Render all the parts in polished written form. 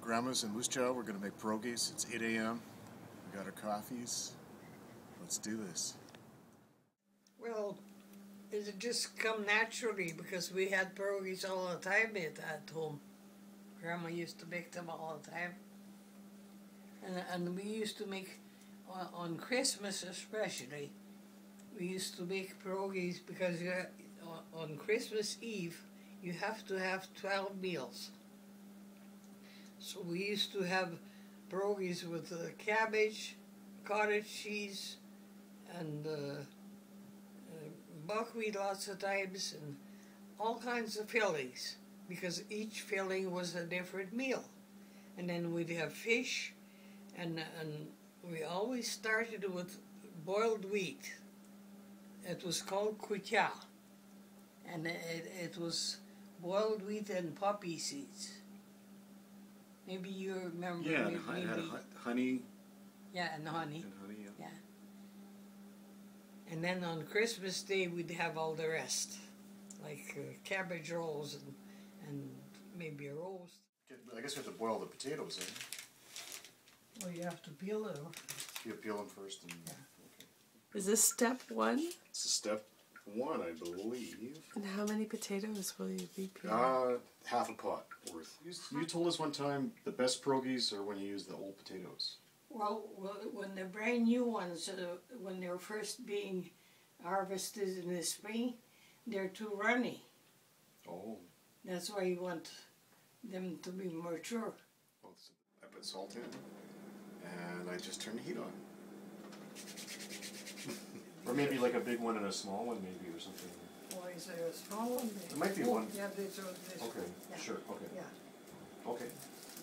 Grandma's in Moose Jaw. We're going to make pierogies. It's 8 a.m. We got our coffees. Let's do this. Well, it just come naturally because we had pierogies all the time at home. Grandma used to make them all the time. And we used to make, on Christmas especially, we used to make pierogies because on Christmas Eve you have to have 12 meals. So we used to have pierogies with cabbage, cottage cheese, and buckwheat lots of times, and all kinds of fillings, because each filling was a different meal. And then we'd have fish, and we always started with boiled wheat. It was called kutia, and it was boiled wheat and poppy seeds. Maybe you remember. Yeah, maybe, and had honey. Yeah, and honey. And honey, yeah. And then on Christmas Day we'd have all the rest, like cabbage rolls and maybe a roast. I guess we have to boil the potatoes, eh? Well, you have to peel it. You peel them first. And, Yeah. Okay. Is this step one? It's step one, I believe. And how many potatoes will you be peeling? Half a pot worth. You told us one time the best pierogies are when you use the old potatoes. Well, when the brand new ones, when they're first being harvested in the spring, they're too runny. Oh. That's why you want them to be mature. Well, I put salt in, and I just turn the heat on. Or maybe like a big one and a small one, maybe, or something. Why is there a small one there? There might be one. Yeah, this one. Okay, Yeah. sure, okay. Yeah, Okay.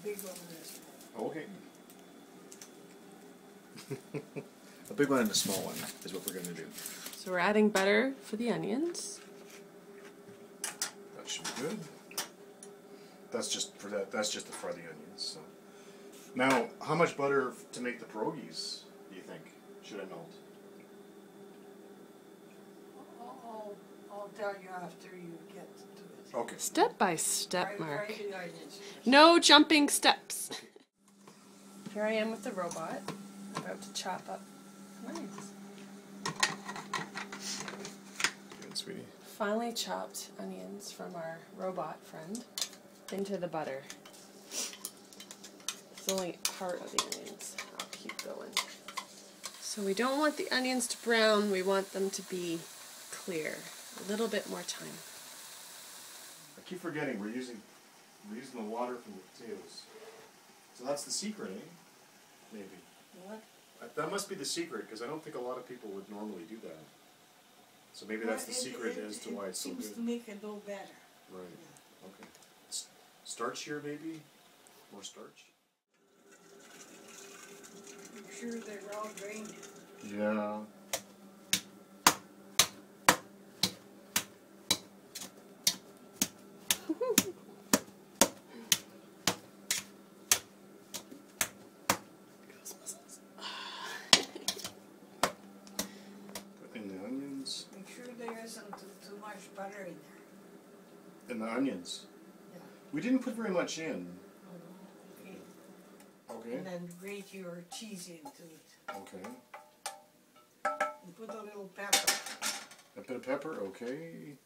big one and this one. Okay. A big one and a small one is what we're going to do. So we're adding butter for the onions. That should be good. That's just for that. That's just to fry the onions. So. Now, how much butter to make the pierogies do you think should I melt? I'll tell you after you get to it. Okay. Step by step, Mark. Fry the onions. No jumping steps. Here I am with the robot, about to chop up onions. Good, sweetie. Finely chopped onions from our robot friend into the butter. It's only part of the onions. I'll keep going. So we don't want the onions to brown, we want them to be clear. A little bit more time. I keep forgetting we're using the water from the potatoes. So that's the secret, eh? Maybe. What? That must be the secret, because I don't think a lot of people would normally do that. So maybe that's the secret as to why it's so good. It seems to make it no better. Right. Yeah. Okay. Starch here, maybe? More starch? Make sure they're all drained. Yeah. Put in the onions. Make sure there isn't too much butter in there. And the onions. Yeah. We didn't put very much in. Okay. Okay. And then grate your cheese into it. Okay. And put a little pepper. A bit of pepper, okay.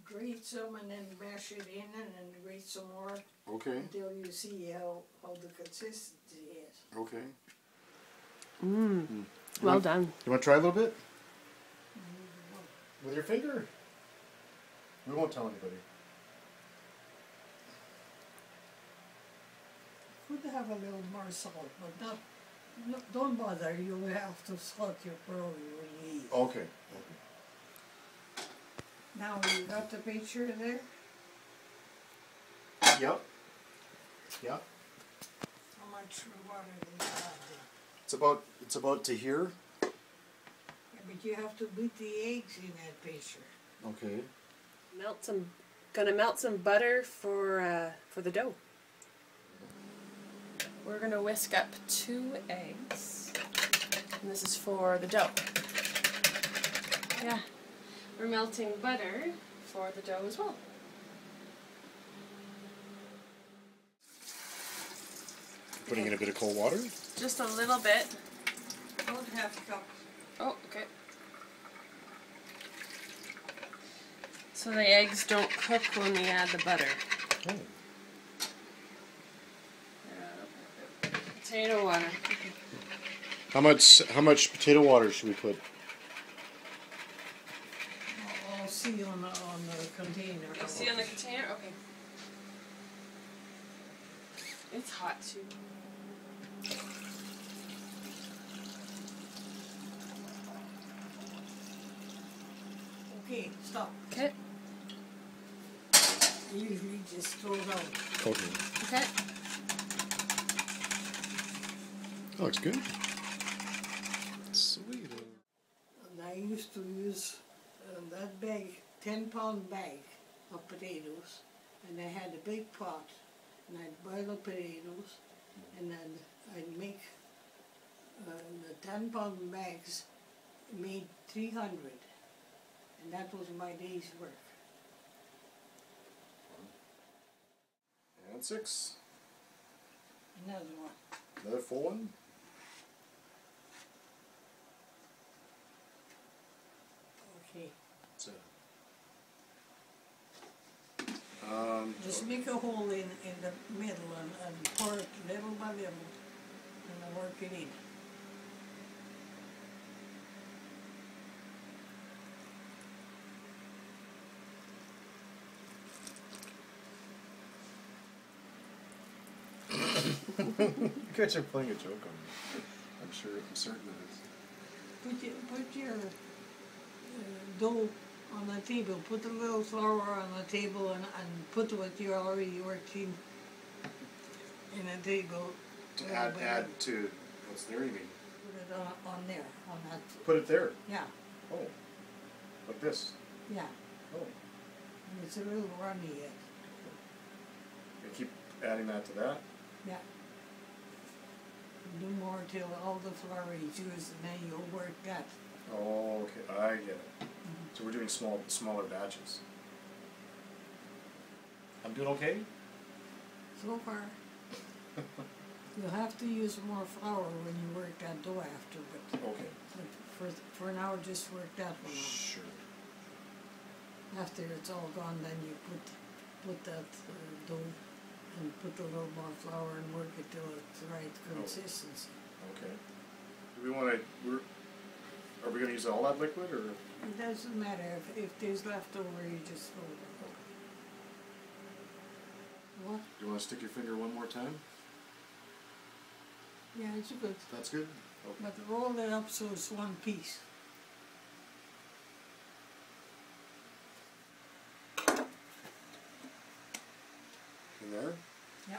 Grate some and then mash it in and then grate some more Okay. until you see how the consistency is. Okay. Well done. You want to try a little bit? With your finger? We won't tell anybody. Could have a little more salt, but don't bother. You'll have to salt your pierogi when you eat. Okay. Okay. Now you got the picture there? Yep. Yep. How much water do you have It's about to here. there? Yeah, but you have to beat the eggs in that picture. Okay. Gonna melt some butter for the dough. We're gonna whisk up 2 eggs, and this is for the dough. Yeah, we're melting butter for the dough as well. Putting in a bit of cold water? Just a little bit. About half a cup. Oh, okay. So the eggs don't cook when we add the butter. Oh. Potato water. How much potato water should we put? I'll see on the container. You'll see on the container? Okay. It's hot too. Okay, stop. Okay. Usually just throw it out. Okay. Okay. That looks good. Sweet. And I used to use that bag, 10-pound bag of potatoes, and I had a big pot, and I'd boil the potatoes, and then I'd make the 10-pound bags made 300, and that was my day's work. And 6. Another one. Another full one. Okay. So, Just make a hole in the middle and pour it little by little, and then work it in. you guys are playing a joke on me. I'm certain it is. Put your dough on the table. Put a little flour on the table and put what you already worked in the table. To add to what's there, you mean? Put it on there, on that. Put it there. Yeah, Oh, like this. yeah. Oh, And it's a little runny yet. and keep adding that to that. Yeah. Do more till all the flour is used, and then you'll work that. Oh, okay, I get it. So we're doing smaller batches. I'm doing okay? So far. You'll have to use more flour when you work that dough after, but Okay. for now, just work that one out. Sure. After it's all gone, then you put that dough and put a little more flour and work it till it's the right consistency. Okay. Do we want to, are we going to use all that liquid, or? It doesn't matter, if there's leftover, you just throw it out. What? Do you want to stick your finger one more time? Yeah, it's good. That's good? Okay. But roll it up so it's one piece. In there? Yeah.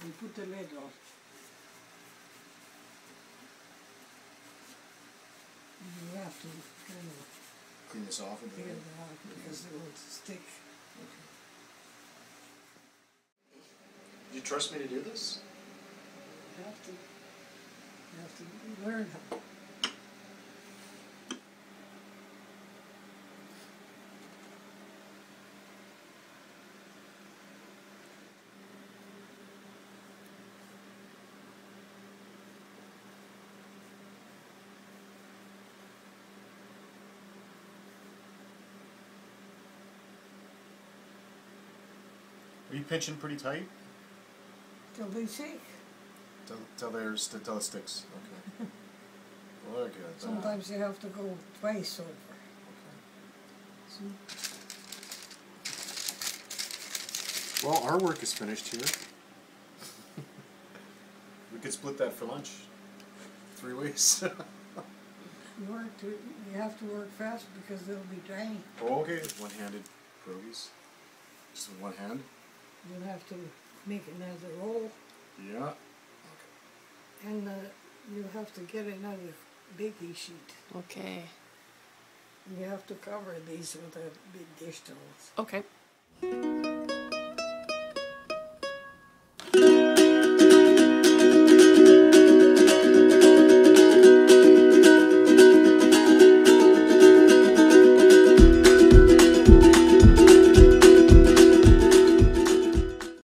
And put the lid on. You have to kind of Clean this off a bit. clear it out because it will stick. Okay. Do you trust me to do this? You have to learn how. Are you pinching pretty tight? Till they shake. Till it sticks. Okay. Look at that. Sometimes you have to go twice over. Okay. See? Well, our work is finished here. We could split that for lunch. 3 ways. You have to work fast because they'll be drying. Oh, okay. One-handed pierogies. Just with one hand. You'll have to make another roll, Yeah. and you have to get another baking sheet. Okay. You have to cover these with a big dish towel. Okay.